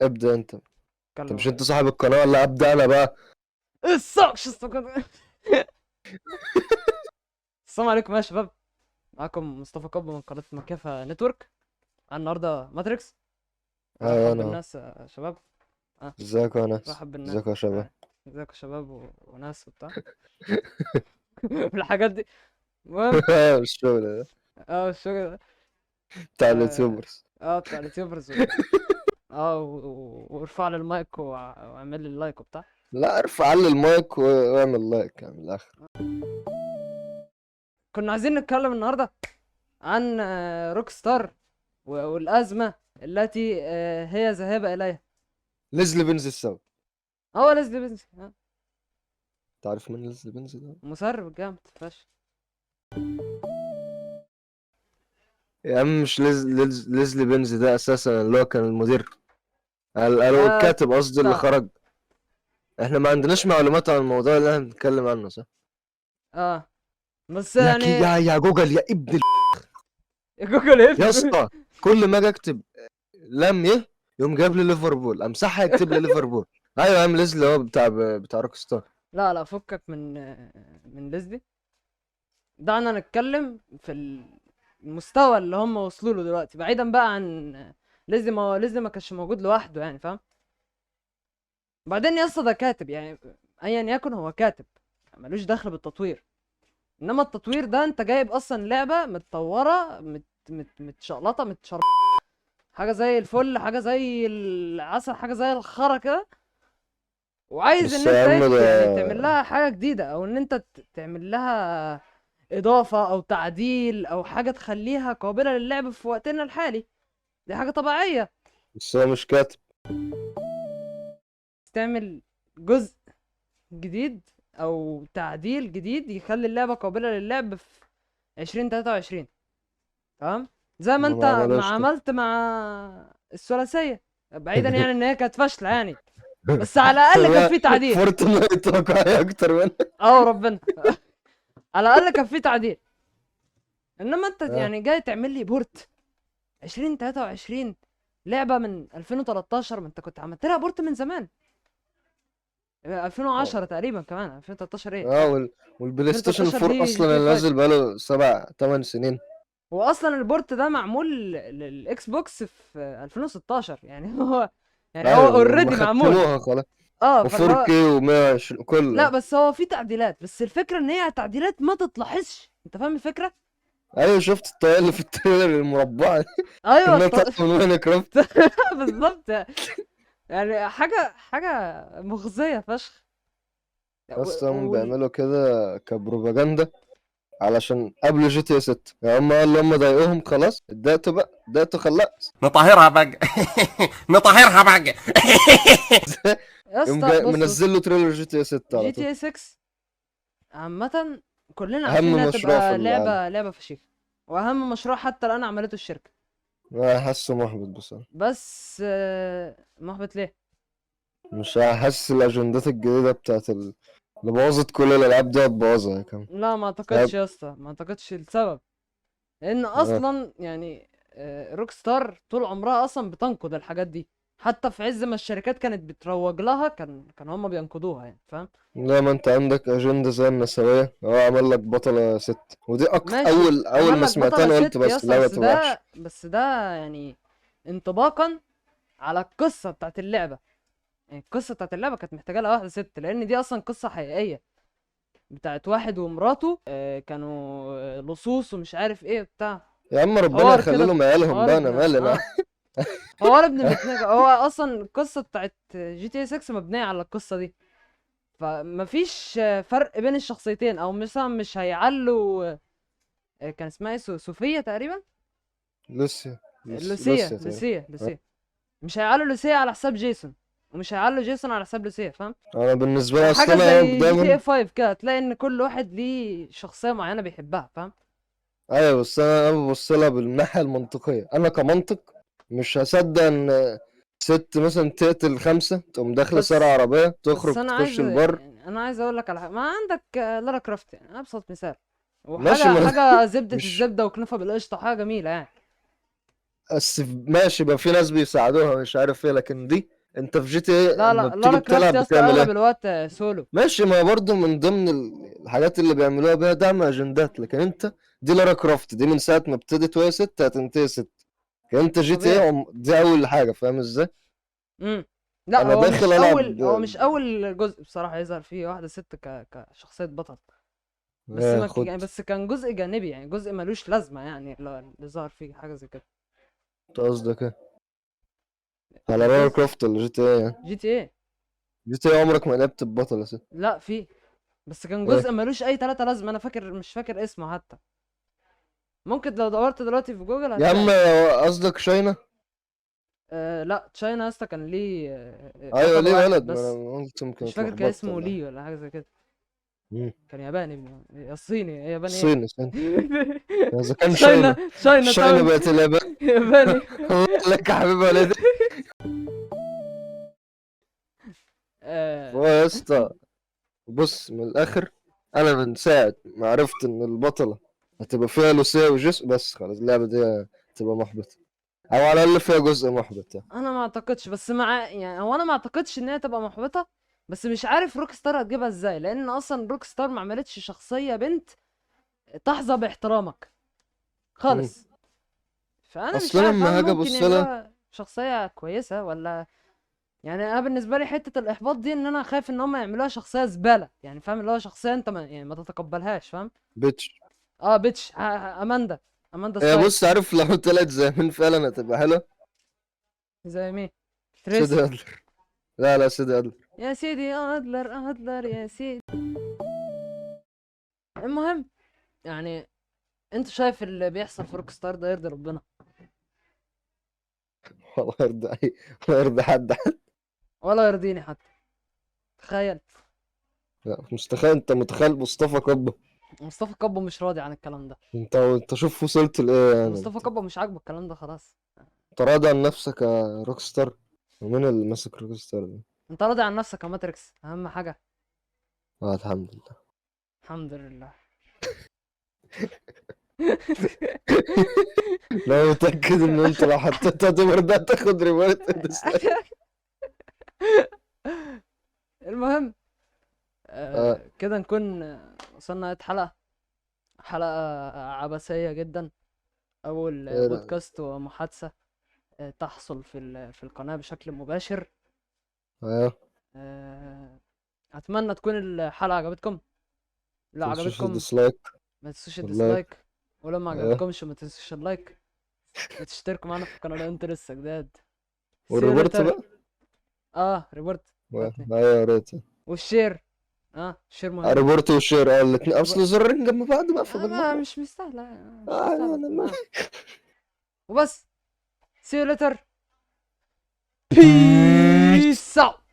ابدا انت اتكلم مش يا انت ريس. صاحب القناه ولا ابدا انا بقى؟ السقش السلام عليكم يا شباب. معاكم مصطفى كوب من قناة مكافة نتورك. أنا النهاردة ماتريكس. ايوه رحب انا. بالناس يا شباب. اه ازيك يا ناس؟ رحب بالناس. ازيك يا شباب؟ ازيك يا شباب وناس وبتاع والحاجات دي. المهم الشغل ده الشغل ده. بتاع اه اليوتيوبرز. بتاع اليوتيوبرز وارفع لي المايك واعمل لي اللايك وبتاع. لا ارفع علي المايك واعمل لايك من الاخر. كنا عايزين نتكلم النهاردة عن روك ستار والأزمة التي هي ذاهبة إليها. ليزلي بنز السبب. هو ليزلي بنسي تعرف مين ليزلي بنز ده؟ مسرب جامد فشخ. يا عم مش ليزلي بنز ده اساسا اللي هو كان المدير، قالوا آه الكاتب قصدي اللي صح. خرج. احنا ما عندناش معلومات عن الموضوع اللي احنا بنتكلم عنه، صح؟ اه بس يا كي يعني يا جوجل يا ابن جوجل يا ابن. اسطى، كل ما اجي اكتب لم يقوم جايب لي ليفربول، امسحها يكتب لي ليفربول. ايوه يا عم ليزلي هو بتاع روك ستار. لا لا، فكك من ليزلي. دعنا نتكلم في المستوى اللي هم وصلوا له دلوقتي، بعيدا بقى عن ليزلي. ما هو ليزلي ما كانش موجود لوحده يعني، فاهم؟ بعدين يا اسطى ده كاتب يعني، ايا يكن هو كاتب، ملوش دخل بالتطوير. انما التطوير ده انت جايب اصلا لعبه متطوره متشقلطه حاجه زي الفل، حاجه زي العسل، حاجه زي الخرا كده، وعايز بس ان يا انت عم يعني ده تعمل لها حاجه جديده، او ان انت تعمل لها اضافه او تعديل او حاجه تخليها قابله للعب في وقتنا الحالي. دي حاجه طبيعيه. بس هو مش كاتب. تعمل جزء جديد او تعديل جديد يخلي اللعبه قابله للعب في 2023. تمام. زي ما ما انت ما ما عملوش كده. عملت مع الثلاثيه، بعيدا يعني ان هي كانت فاشله يعني، بس على الاقل كان والله في تعديل. فورتنايت واقعي اكتر منه. اه ربنا. على الاقل كان في تعديل. انما انت اه يعني جاي تعمل لي بورت 2023 لعبه من 2013، ما انت كنت عملت لها بورت من زمان. 2010 تقريبا، كمان 2013 ايه لا، والبلاي ستيشن 2013 4 دي جي اصلا تي اللي 5. نازل بقاله 7 8 سنين. هو اصلا البورت ده معمول للاكس بوكس في 2016 يعني. هو ايوه اوريدي معمول. وختموها خلاص. فاللي هو و4K و120 لا، كله. بس هو في تعديلات، بس الفكره ان هي تعديلات ما تتلاحظش، انت فاهم الفكره؟ ايوه شفت الطريقه اللي في التريلر المربعه دي؟ ايوه كانها طالعه من ماينكرافت. بالظبط يعني حاجه مخزيه فشخ. اصلا هم وال... بيعملوا كده كبروباجندا علشان قبل جي تي 6 يعني هم قالوا هم ضايقوهم خلاص، اتضايقتوا بقى، اتضايقتوا خلاص. نطهرها بقى. نطهرها بقى. يا يوم اسطى جاي بص، منزل له تريلر جي تي 6 على جي تي طول. اي 6 عامة كلنا عارفين انها اهم مشروع في تبقى العالم. لعبة فشيخة، واهم مشروع حتى الان عملته الشركة. انا حاسه محبط بصراحه. بس محبط ليه؟ مش حاسس الاجندات الجديده اللي بوظت كل الالعاب دي هتبوظها يا كمان. لا ما اعتقدش طيب. يا اسطى، ما اعتقدش. السبب لان اه اصلا يعني روك ستار طول عمرها اصلا بتنقد الحاجات دي، حتى في عز ما الشركات كانت بتروج لها كان هما بينقدوها يعني، فاهم؟ لا، ما انت عندك اجنده زي النسويه، هو عمل لك بطله ست، ودي ماشي، اول عمل ما لك سمعتها بطلة انا قلت ست يا بس اسطى، اللعبه بس تبقى وحشه. ده يعني انطباقا على القصة بتاعت اللعبة. يعني القصة بتاعت اللعبة كانت محتاجة لها واحدة ست، لأن دي أصلا قصة حقيقية بتاعت واحد ومراته كانوا لصوص ومش عارف ايه بتاع. يا عم ربنا حوار يخلي كده، لهم عيالهم حوار بقى، ابن انا مالي انا. حوار ابن متنجة. هو أصلا القصة بتاعت جي تي 6 مبنية على القصة دي، فمفيش فرق بين الشخصيتين، أو مثلا مش هيعلوا كان اسمها ايه، صوفيا تقريبا. لوسيا. لوسيا لوسيا تقريبا. لوسيا لوسيا. مش هيعلوا لوسيا على حساب جيسون، ومش هيعلوا جيسون على حساب لوسيا، فاهم؟ انا بالنسبه لي حاجه اصلا انا زي جي تي دايما. اي 5 كده، تلاقي ان كل واحد ليه شخصيه معينه بيحبها، فاهم؟ ايوه بس انا ببص لها بالناحيه المنطقيه، انا كمنطق مش هصدق ان ست مثلا تقتل 5 تقوم داخله سارة بس عربيه بس تخرج انا عايز تخش البر. يعني، انا عايز اقول لك على حاجه. ما عندك لارا كرافت يعني ابسط مثال، ماشي وحاجه ما حاجه زبده مش الزبده وكنافه بالقشطه، حاجه جميله يعني. بس ماشي بقى في ناس بيساعدوها مش عارف ايه، لكن دي انت في جي تي ايه لا لما لا بتيجي لارا كرافت بتلعب يا اسطى بتعمل اغلب ايه؟ الوقت سولو. ماشي، ما برضه من ضمن الحاجات اللي بيعملوها بيها دعم اجندات، لكن انت دي لارا كرافت دي من ساعة ما ابتدت وهي ست هتنتهي ست. لكن انت جي تي طبيعي. ايه دي اول حاجة، فاهم ازاي؟ لا انا هو داخل مش العب. اول، هو مش اول جزء بصراحة يظهر فيه واحدة ست كشخصية بطل. بس ما خد. يعني بس كان جزء جانبي، يعني جزء ملوش لازمة، يعني اللي ظهر فيه حاجة زي كده. انت قصدك ايه؟ على لارا الجزء كرافت ولا جي تي ايه يعني؟ جي تي ايه. جي تي ايه عمرك ما لعبت ببطل يا ست. لا فيه، بس كان ايه جزء ملوش اي تلاتة لازمة. انا فاكر، مش فاكر اسمه حتى. ممكن لو دورت دلوقتي في جوجل يا عم، هتلاقي. قصدك شاينا؟ لا تشاينا يا اسطى كان ليه ايوه بطل ليه واحد ولد، ما بس. انا قلت يمكن مش فاكر كان اتلخبطت اسمه ولا حاجة. ليه ولا حاجة زي كده. مم. كان ياباني، يا صيني يا ياباني ايه. الصيني صيني. اذا كان تشاينا، شاينا. تشاينا شاينا تاون. بقت اليابان. ياباني. الله لك يا حبيب ولدي. هو آه، يا اسطى، بص من الاخر، انا من ساعه ما عرفت ان البطله هتبقى فيها لوسيا وجيس، بس خلاص اللعبه دي هتبقى محبطه، او على الاقل فيها جزء محبط يعني. انا ما اعتقدش، بس مع يعني هو انا ما اعتقدش ان هي تبقى محبطة. بس مش عارف روك ستار هتجيبها ازاي، لان اصلا روك ستار ما عملتش شخصية بنت تحظى باحترامك مم. خالص. فانا مش اصلا عارف لما هل هاجي ممكن ابص لها، يعملوها شخصية كويسة ولا. يعني انا بالنسبه لي حته الاحباط دي ان انا خايف ان هم يعملوها شخصيه زباله، يعني فاهم، اللي هو شخصيه انت ما يعني ما تتقبلهاش، فاهم. بيتش. اه بيتش، اماندا، اماندا هي بص، سايكس. عارف لو طلعت زي مين فعلا هتبقى حلوه؟ زي مين؟ سيدي تريسي. ادلر. لا لا، سيدي ادلر. يا سيدي ادلر، ادلر يا سيدي. المهم، يعني انت شايف اللي بيحصل في روك ستار ده يرضي ربنا؟ والله يرضى الله يرضى حد. ولا يرضيني حتى. تخيل. لا مش متخيل، انت متخيل مصطفى كبه؟ مصطفى كبو مش راضي عن الكلام ده. انت شوف وصلت لايه يعني مصطفى انت. كبو مش عاجبه الكلام ده خلاص. انت راضي عن نفسك يا روك ستار؟ ومين اللي ماسك روك ستار ده؟ انت راضي عن نفسك يا ماتريكس، اهم حاجه. الحمد لله. الحمد لله. لا متأكد ان انت لو حطيتها دي برضه هتاخد ريورت ديسلايك. المهم، اه. كده نكون وصلنا نهاية حلقة عبثية جدا. أول ايه ده؟ بودكاست ومحادثة تحصل في القناة بشكل مباشر. اه. آه، أتمنى تكون الحلقة عجبتكم. لو تنسوش عجبتكم الديسلايك ما تنسوش واللايك. الديسلايك، ولو ما اه. عجبتكمش ما تنسوش اللايك، وتشتركوا معانا في القناة لو انتوا لسه جداد. See you والريبورت later. بقى. ريبورت. فاتني. ايوه يا ريت. والشير. الشير مهم. ريبورت وشير، الاتنين ريبورت. اصل زرين جنب بعض بقى ما فبالمره. مش مستاهلة، مش آه مستاهلة. انا ما. وبس. See you later. Peace out.